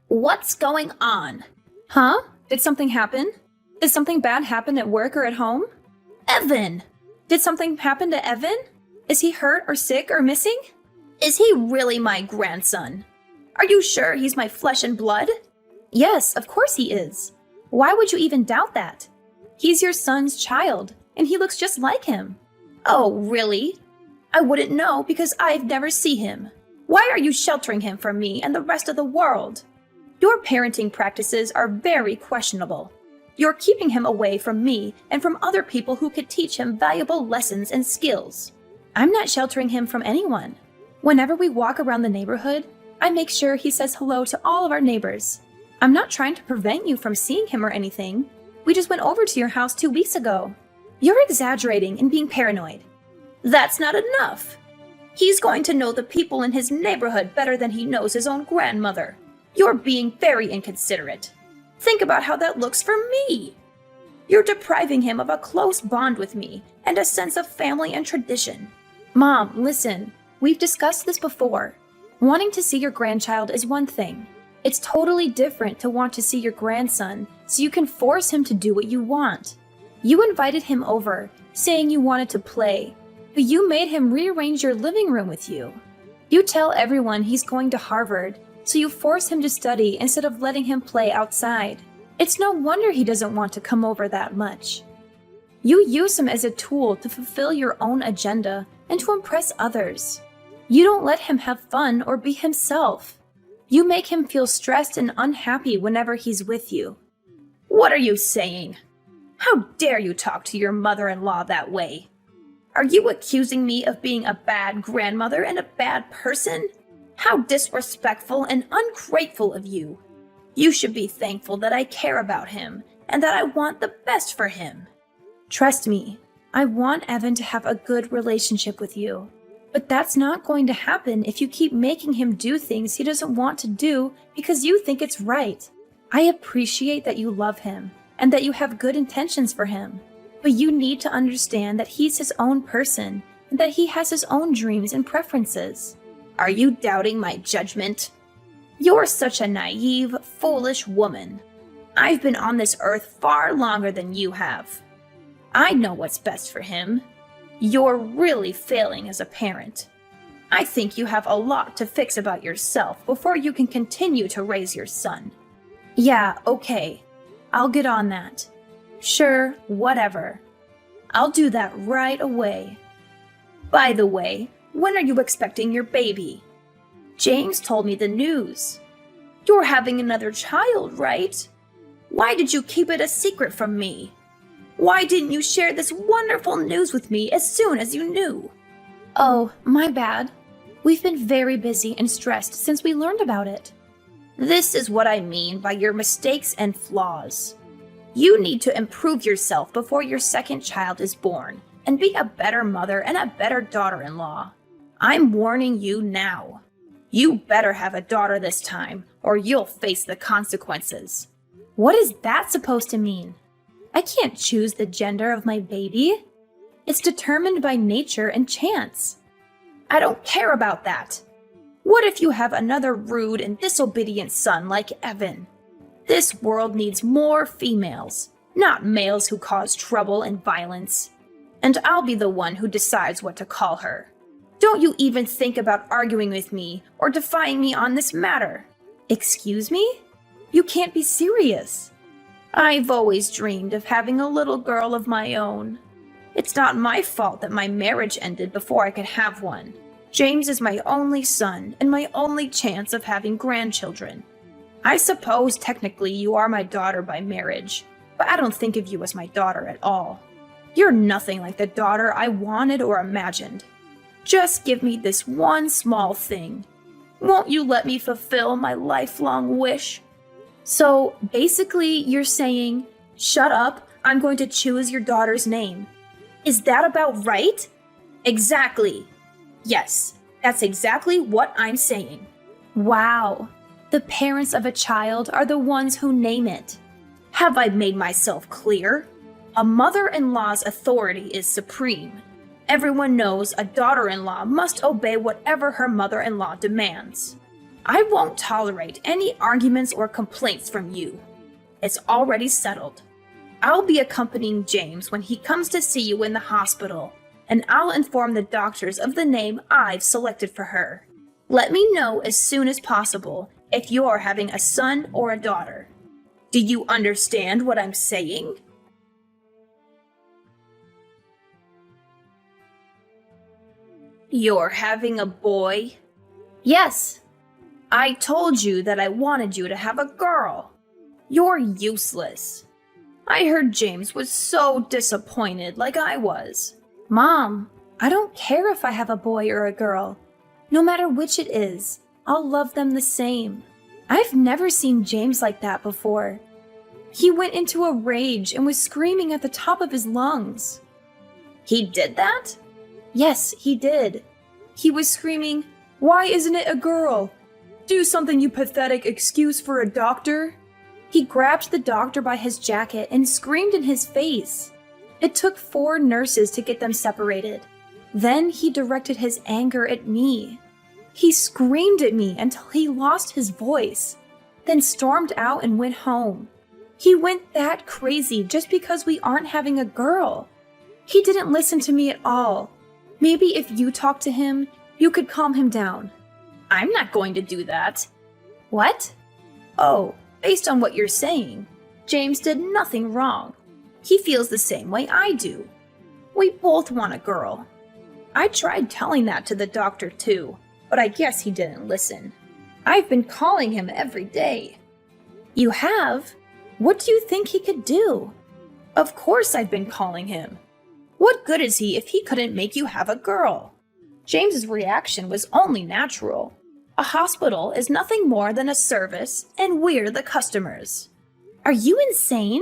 What's going on? Huh? Did something happen? Did something bad happen at work or at home? Evan! Did something happen to Evan? Is he hurt or sick or missing? Is he really my grandson? Are you sure he's my flesh and blood? Yes, of course he is. Why would you even doubt that? He's your son's child, and he looks just like him. Oh, really? I wouldn't know because I've never seen him. Why are you sheltering him from me and the rest of the world? Your parenting practices are very questionable. You're keeping him away from me and from other people who could teach him valuable lessons and skills. I'm not sheltering him from anyone. Whenever we walk around the neighborhood, I make sure he says hello to all of our neighbors. I'm not trying to prevent you from seeing him or anything. We just went over to your house 2 weeks ago. You're exaggerating and being paranoid. That's not enough. He's going to know the people in his neighborhood better than he knows his own grandmother. You're being very inconsiderate. Think about how that looks for me. You're depriving him of a close bond with me and a sense of family and tradition. Mom, listen. We've discussed this before. Wanting to see your grandchild is one thing. It's totally different to want to see your grandson so you can force him to do what you want. You invited him over, saying you wanted to play, but you made him rearrange your living room with you. You tell everyone he's going to Harvard, so you force him to study instead of letting him play outside. It's no wonder he doesn't want to come over that much. You use him as a tool to fulfill your own agenda and to impress others. You don't let him have fun or be himself. You make him feel stressed and unhappy whenever he's with you. What are you saying? How dare you talk to your mother-in-law that way? Are you accusing me of being a bad grandmother and a bad person? How disrespectful and ungrateful of you. You should be thankful that I care about him and that I want the best for him. Trust me, I want Evan to have a good relationship with you. But that's not going to happen if you keep making him do things he doesn't want to do because you think it's right. I appreciate that you love him and that you have good intentions for him. But you need to understand that he's his own person and that he has his own dreams and preferences. Are you doubting my judgment? You're such a naive, foolish woman. I've been on this earth far longer than you have. I know what's best for him. You're really failing as a parent. I think you have a lot to fix about yourself before you can continue to raise your son. Yeah, okay. I'll get on that. Sure, whatever. I'll do that right away. By the way, when are you expecting your baby? James told me the news. You're having another child, right? Why did you keep it a secret from me? Why didn't you share this wonderful news with me as soon as you knew? Oh, my bad. We've been very busy and stressed since we learned about it. This is what I mean by your mistakes and flaws. You need to improve yourself before your second child is born and be a better mother and a better daughter-in-law. I'm warning you now. You better have a daughter this time or you'll face the consequences. What is that supposed to mean? I can't choose the gender of my baby. It's determined by nature and chance. I don't care about that. What if you have another rude and disobedient son like Evan? This world needs more females, not males who cause trouble and violence. And I'll be the one who decides what to call her. Don't you even think about arguing with me or defying me on this matter. Excuse me? You can't be serious. I've always dreamed of having a little girl of my own. It's not my fault that my marriage ended before I could have one. James is my only son and my only chance of having grandchildren. I suppose technically you are my daughter by marriage, but I don't think of you as my daughter at all. You're nothing like the daughter I wanted or imagined. Just give me this one small thing. Won't you let me fulfill my lifelong wish? So basically you're saying, shut up, I'm going to choose your daughter's name. Is that about right? Exactly. Yes, that's exactly what I'm saying. Wow. The parents of a child are the ones who name it. Have I made myself clear? A mother-in-law's authority is supreme. Everyone knows a daughter-in-law must obey whatever her mother-in-law demands. I won't tolerate any arguments or complaints from you. It's already settled. I'll be accompanying James when he comes to see you in the hospital, and I'll inform the doctors of the name I've selected for her. Let me know as soon as possible if you're having a son or a daughter. Do you understand what I'm saying? You're having a boy? Yes. I told you that I wanted you to have a girl. You're useless. I heard James was so disappointed like I was. Mom, I don't care if I have a boy or a girl. No matter which it is, I'll love them the same. I've never seen James like that before. He went into a rage and was screaming at the top of his lungs. He did that? Yes, he did. He was screaming, "Why isn't it a girl? Do something, you pathetic excuse for a doctor." He grabbed the doctor by his jacket and screamed in his face. It took 4 nurses to get them separated. Then he directed his anger at me. He screamed at me until he lost his voice, then stormed out and went home. He went that crazy just because we aren't having a girl. He didn't listen to me at all. Maybe if you talk to him, you could calm him down. I'm not going to do that. What? Oh, based on what you're saying, James did nothing wrong. He feels the same way I do. We both want a girl. I tried telling that to the doctor too, but I guess he didn't listen. I've been calling him every day. You have? What do you think he could do? Of course I've been calling him. What good is he if he couldn't make you have a girl? James's reaction was only natural. A hospital is nothing more than a service, and we're the customers. Are you insane?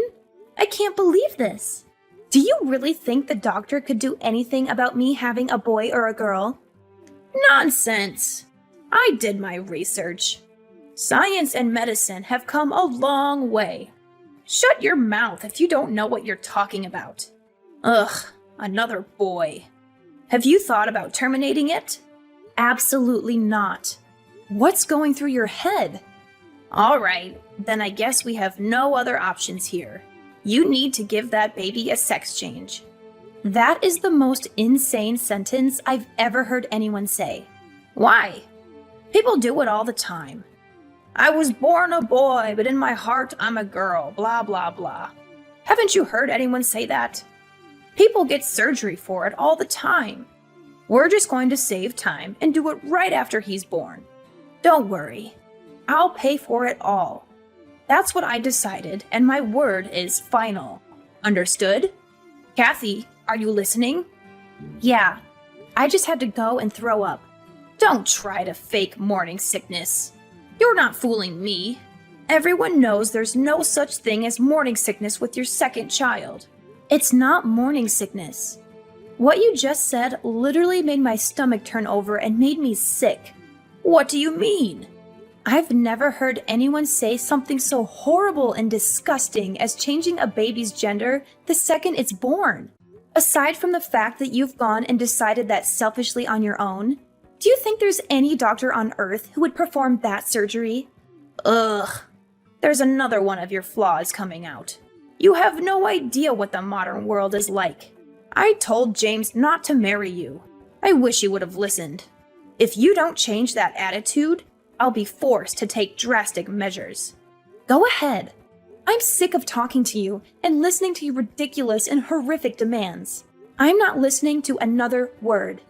I can't believe this. Do you really think the doctor could do anything about me having a boy or a girl? Nonsense. I did my research. Science and medicine have come a long way. Shut your mouth if you don't know what you're talking about. Ugh, another boy. Have you thought about terminating it? Absolutely not. What's going through your head? All right, then I guess we have no other options here. You need to give that baby a sex change. That is the most insane sentence I've ever heard anyone say. Why? People do it all the time. I was born a boy, but in my heart I'm a girl, blah, blah, blah. Haven't you heard anyone say that? People get surgery for it all the time. We're just going to save time and do it right after he's born. Don't worry. I'll pay for it all. That's what I decided, and my word is final. Understood? Kathy, are you listening? Yeah. I just had to go and throw up. Don't try to fake morning sickness. You're not fooling me. Everyone knows there's no such thing as morning sickness with your second child. It's not morning sickness. What you just said literally made my stomach turn over and made me sick. What do you mean? I've never heard anyone say something so horrible and disgusting as changing a baby's gender the second it's born. Aside from the fact that you've gone and decided that selfishly on your own, do you think there's any doctor on earth who would perform that surgery? Ugh. There's another one of your flaws coming out. You have no idea what the modern world is like. I told James not to marry you. I wish he would have listened. If you don't change that attitude, I'll be forced to take drastic measures. Go ahead. I'm sick of talking to you and listening to your ridiculous and horrific demands. I'm not listening to another word.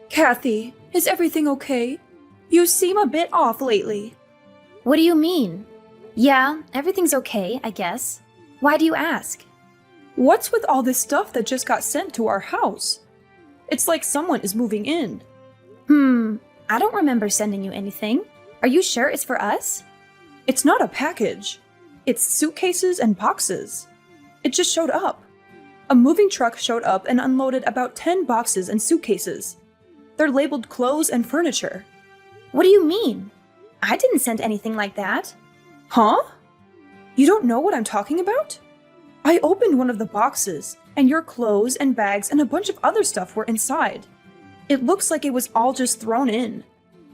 Kathy, is everything okay? You seem a bit off lately. What do you mean? Yeah, everything's okay, I guess. Why do you ask? What's with all this stuff that just got sent to our house? It's like someone is moving in. I don't remember sending you anything. Are you sure it's for us? It's not a package. It's suitcases and boxes. It just showed up. A moving truck showed up and unloaded about 10 boxes and suitcases. They're labeled clothes and furniture. What do you mean? I didn't send anything like that. Huh? You don't know what I'm talking about? I opened one of the boxes, and your clothes and bags and a bunch of other stuff were inside. It looks like it was all just thrown in.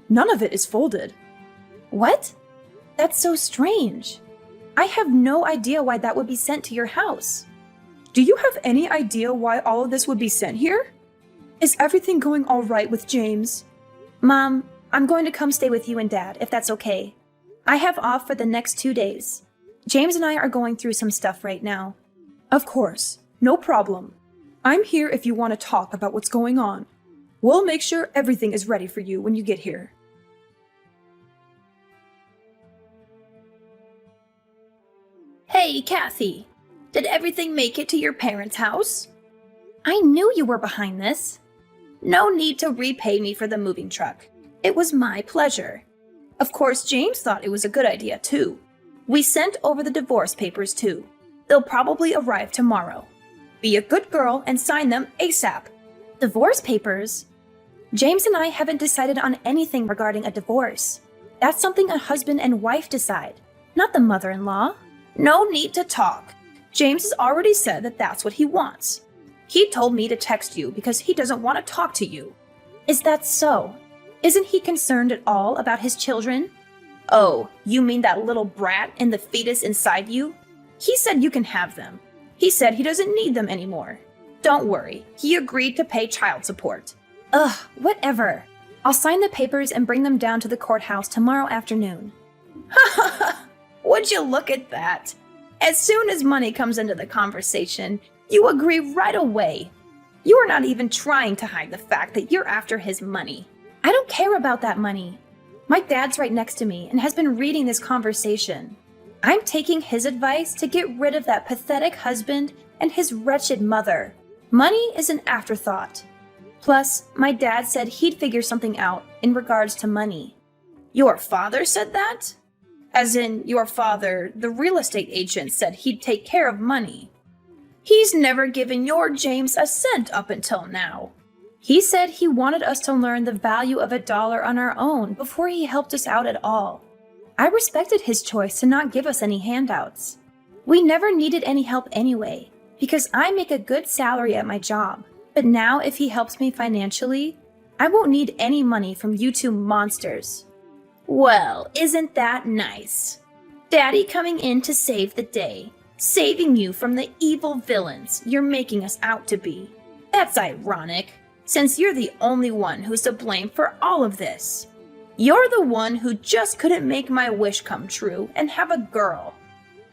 None of it is folded. What? That's so strange. I have no idea why that would be sent to your house. Do you have any idea why all of this would be sent here? Is everything going all right with James? Mom, I'm going to come stay with you and Dad, if that's okay. I have off for the next 2 days. James and I are going through some stuff right now. Of course, no problem. I'm here if you want to talk about what's going on. We'll make sure everything is ready for you when you get here. Hey, Kathy. Did everything make it to your parents' house? I knew you were behind this. No need to repay me for the moving truck. It was my pleasure. Of course, James thought it was a good idea, too. We sent over the divorce papers, too. They'll probably arrive tomorrow. Be a good girl and sign them ASAP. Divorce papers? James and I haven't decided on anything regarding a divorce. That's something a husband and wife decide, not the mother-in-law. No need to talk. James has already said that that's what he wants. He told me to text you because he doesn't want to talk to you. Is that so? Isn't he concerned at all about his children? Oh, you mean that little brat and the fetus inside you? He said you can have them. He said he doesn't need them anymore. Don't worry, he agreed to pay child support. Ugh, whatever. I'll sign the papers and bring them down to the courthouse tomorrow afternoon. Would you look at that? As soon as money comes into the conversation, you agree right away. You are not even trying to hide the fact that you're after his money. I don't care about that money. My dad's right next to me and has been reading this conversation. I'm taking his advice to get rid of that pathetic husband and his wretched mother. Money is an afterthought. Plus, my dad said he'd figure something out in regards to money. Your father said that? As in, your father, the real estate agent, said he'd take care of money. He's never given your James a cent up until now. He said he wanted us to learn the value of $1 on our own before he helped us out at all. I respected his choice to not give us any handouts. We never needed any help anyway, because I make a good salary at my job. But now if he helps me financially, I won't need any money from you two monsters. Well, isn't that nice? Daddy coming in to save the day, saving you from the evil villains you're making us out to be. That's ironic, since you're the only one who's to blame for all of this. You're the one who just couldn't make my wish come true and have a girl.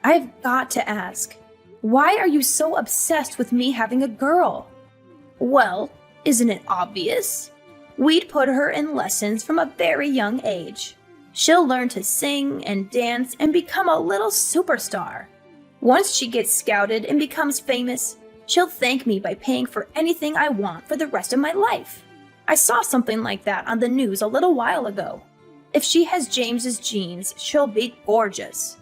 I've got to ask, why are you so obsessed with me having a girl? Well, isn't it obvious? We'd put her in lessons from a very young age. She'll learn to sing and dance and become a little superstar. Once she gets scouted and becomes famous, she'll thank me by paying for anything I want for the rest of my life. I saw something like that on the news a little while ago. If she has James's genes, she'll be gorgeous.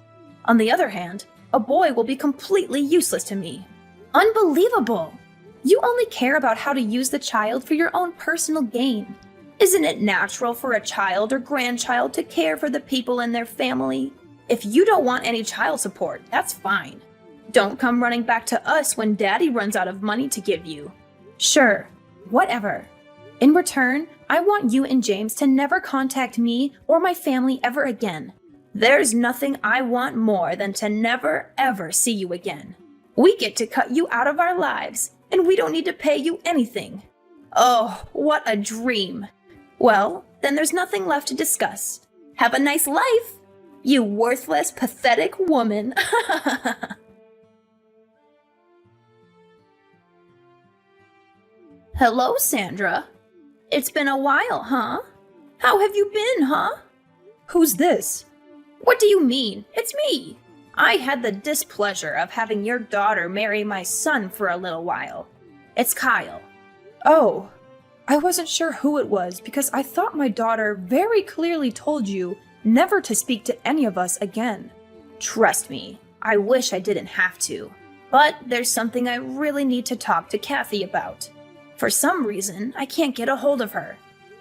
On the other hand, a boy will be completely useless to me. Unbelievable! You only care about how to use the child for your own personal gain. Isn't it natural for a child or grandchild to care for the people in their family? If you don't want any child support, that's fine. Don't come running back to us when Daddy runs out of money to give you. Sure, whatever. In return, I want you and James to never contact me or my family ever again. There's nothing I want more than to never, ever see you again. We get to cut you out of our lives, and we don't need to pay you anything. Oh, what a dream. Well, then there's nothing left to discuss. Have a nice life, you worthless, pathetic woman. Hello, Sandra. It's been a while, huh? How have you been, huh? Who's this? What do you mean? It's me. I had the displeasure of having your daughter marry my son for a little while. It's Kyle. Oh, I wasn't sure who it was because I thought my daughter very clearly told you never to speak to any of us again. Trust me, I wish I didn't have to. But there's something I really need to talk to Kathy about. For some reason, I can't get a hold of her.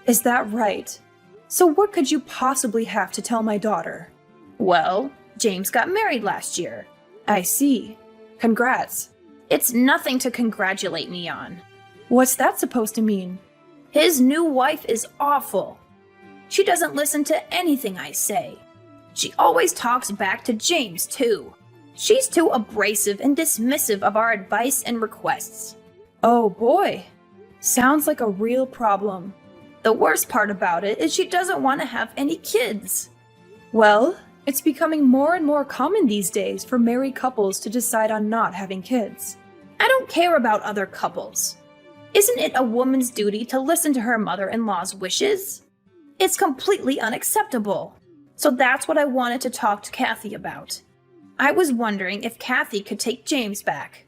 Is that right? So what could you possibly have to tell my daughter? Well, James got married last year. I see. Congrats. It's nothing to congratulate me on. What's that supposed to mean? His new wife is awful. She doesn't listen to anything I say. She always talks back to James, too. She's too abrasive and dismissive of our advice and requests. Oh boy. Sounds like a real problem. The worst part about it is she doesn't want to have any kids. Well, it's becoming more and more common these days for married couples to decide on not having kids. I don't care about other couples. Isn't it a woman's duty to listen to her mother-in-law's wishes? It's completely unacceptable. So that's what I wanted to talk to Kathy about. I was wondering if Kathy could take James back.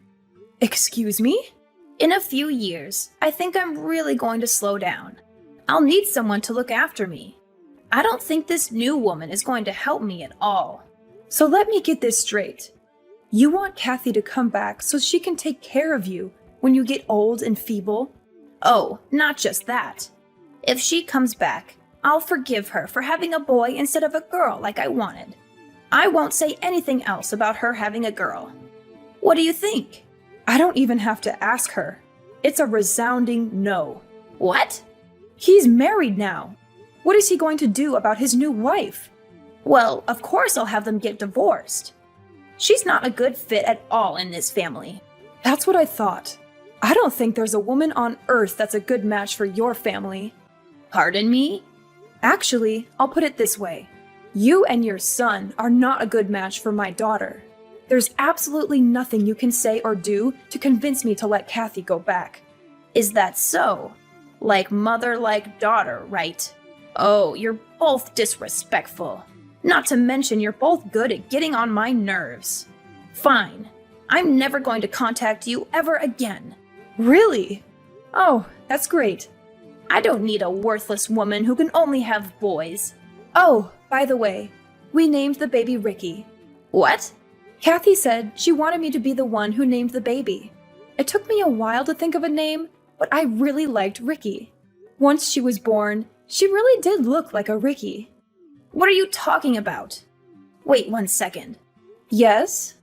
Excuse me? In a few years, I think I'm really going to slow down. I'll need someone to look after me. I don't think this new woman is going to help me at all. So let me get this straight. You want Kathy to come back so she can take care of you when you get old and feeble? Oh, not just that. If she comes back, I'll forgive her for having a boy instead of a girl like I wanted. I won't say anything else about her having a girl. What do you think? I don't even have to ask her. It's a resounding no. What? He's married now. What is he going to do about his new wife? Well, of course I'll have them get divorced. She's not a good fit at all in this family. That's what I thought. I don't think there's a woman on earth that's a good match for your family. Pardon me? Actually, I'll put it this way. You and your son are not a good match for my daughter. There's absolutely nothing you can say or do to convince me to let Kathy go back. Is that so? Like mother, like daughter, right? Oh, you're both disrespectful. Not to mention you're both good at getting on my nerves. Fine. I'm never going to contact you ever again. Really? Oh, that's great. I don't need a worthless woman who can only have boys. Oh, by the way, we named the baby Ricky. What? Kathy said she wanted me to be the one who named the baby. It took me a while to think of a name, but I really liked Ricky. Once she was born, she really did look like a Ricky. What are you talking about? Wait 1 second. Yes?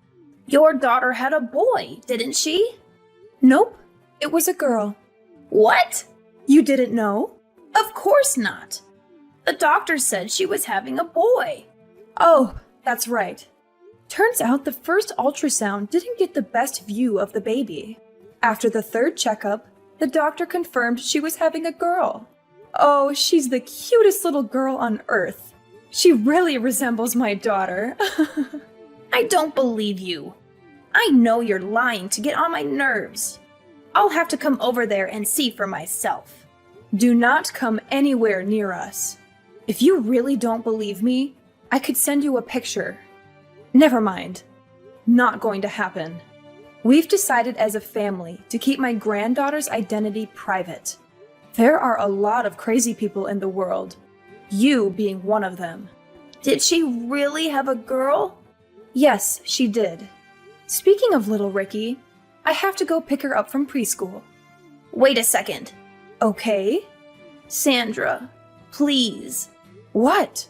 Your daughter had a boy, didn't she? Nope, it was a girl. What? You didn't know? Of course not. The doctor said she was having a boy. Oh, that's right. Turns out the first ultrasound didn't get the best view of the baby. After the third checkup, the doctor confirmed she was having a girl. Oh, she's the cutest little girl on earth. She really resembles my daughter. I don't believe you. I know you're lying to get on my nerves. I'll have to come over there and see for myself. Do not come anywhere near us. If you really don't believe me, I could send you a picture. Never mind. Not going to happen. We've decided as a family to keep my granddaughter's identity private. There are a lot of crazy people in the world, you being one of them. Did she really have a girl? Yes, she did. Speaking of little Ricky, I have to go pick her up from preschool. Wait a second. Okay? Sandra, please. What?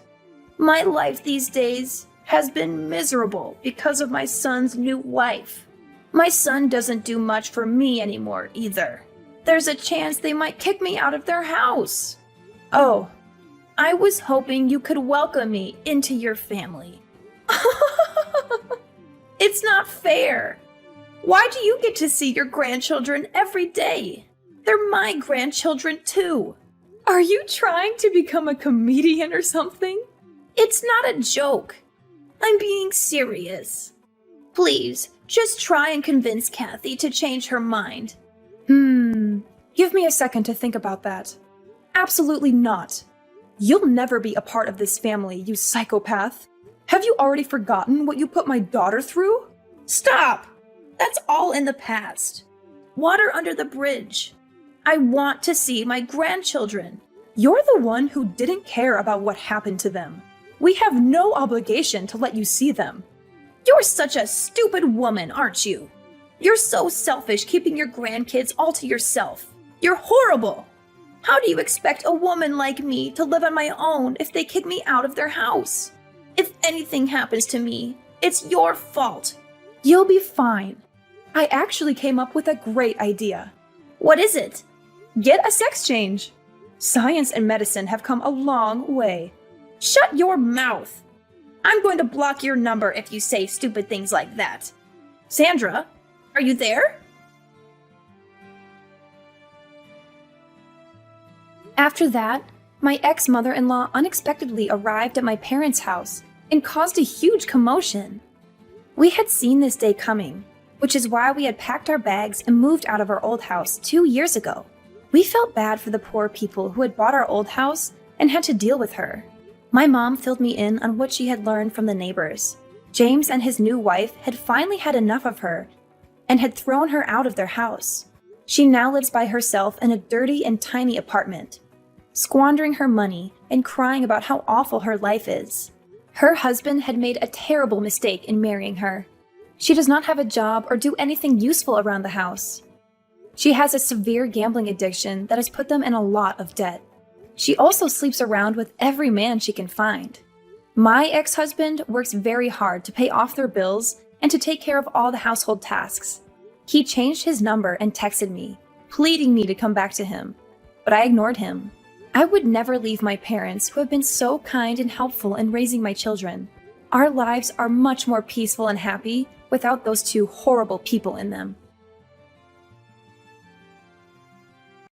My life these days has been miserable because of my son's new wife. My son doesn't do much for me anymore either. There's a chance they might kick me out of their house. Oh. I was hoping you could welcome me into your family. It's not fair. Why do you get to see your grandchildren every day? They're my grandchildren too. Are you trying to become a comedian or something? It's not a joke. I'm being serious. Please, just try and convince Kathy to change her mind. Give me a second to think about that. Absolutely not. You'll never be a part of this family, you psychopath. Have you already forgotten what you put my daughter through? Stop! That's all in the past. Water under the bridge. I want to see my grandchildren. You're the one who didn't care about what happened to them. We have no obligation to let you see them. You're such a stupid woman, aren't you? You're so selfish keeping your grandkids all to yourself. You're horrible. How do you expect a woman like me to live on my own if they kick me out of their house? If anything happens to me, it's your fault. You'll be fine. I actually came up with a great idea. What is it? Get a sex change. Science and medicine have come a long way. Shut your mouth! I'm going to block your number if you say stupid things like that. Sandra, are you there? After that, my ex-mother-in-law unexpectedly arrived at my parents' house and caused a huge commotion. We had seen this day coming, which is why we had packed our bags and moved out of our old house 2 years ago. We felt bad for the poor people who had bought our old house and had to deal with her. My mom filled me in on what she had learned from the neighbors. James and his new wife had finally had enough of her and had thrown her out of their house. She now lives by herself in a dirty and tiny apartment, squandering her money and crying about how awful her life is. Her husband had made a terrible mistake in marrying her. She does not have a job or do anything useful around the house. She has a severe gambling addiction that has put them in a lot of debt. She also sleeps around with every man she can find. My ex-husband works very hard to pay off their bills and to take care of all the household tasks. He changed his number and texted me, pleading me to come back to him, but I ignored him. I would never leave my parents, who have been so kind and helpful in raising my children. Our lives are much more peaceful and happy without those two horrible people in them.